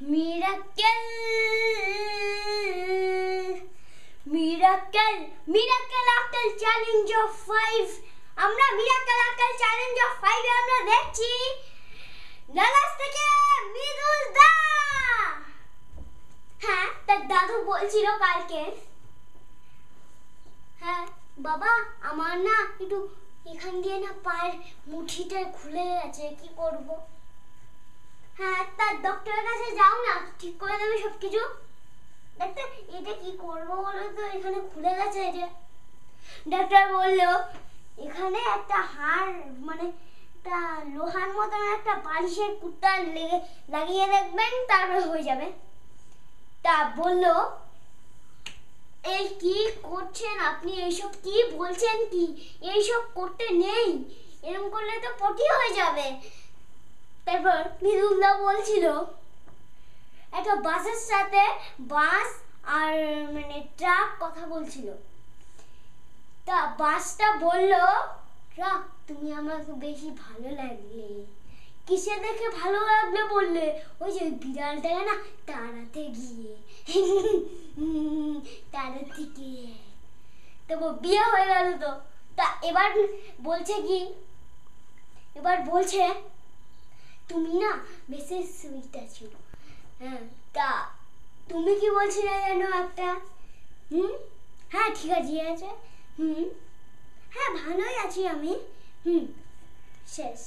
Miracle miracle miracle আক্কেল challenge of 5 আমরা miracle আক্কেল চ্যালেঞ্জ অফ 5 এ আমরা দেখছি নালাস থেকে মৃদুল দা। হ্যাঁ, তার দাদু বলছিল কালকে, হ্যাঁ বাবা আমার না একটু এখান দিয়ে না পায়ের মুঠিটা খুলে গেছে, কি করব? হ্যাঁ, তার ডক্টরের কাছে যাও না, ঠিক করে দেবে সবকিছু। ডাক্তার এটা কি করবো বলো তো, এখানে খুলে গেছে। যে ডাক্তার বললো এখানে একটা হাড় মানে একটা লোহার মতন একটা বালিশের কুত্তা লাগিয়ে দেখবেন, তারপরে হয়ে যাবে। তা বললো এই কি করছেন আপনি, এইসব কি বলছেন, কি এইসব করতে নেই, এরকম করলে তো পটি হয়ে যাবে। তারপর মৃদুলদা বলছিল একটা বাসের সাথে বাস আর মানে ট্রাক কথা বলছিল। তা বাসটা বলল ট্রাক তুমি আমাকে বেশি ভালো লাগলে। কিসে দেখে ভালো লাগলে বললে? ওই যে বিড়ালটাকে না তাড়াতে গিয়ে তাড়াতে গিয়ে তবু বিয়ে হয়ে গেল। তো তা এবার বলছে কি, এবার বলছে তুমি না বেশি সুইট আছো। হ্যাঁ, তা তুমি কি বলছিলে যেন একটা? হ্যাঁ ঠিক আছে। হ্যাঁ ভালোই আছি আমি। শেষ।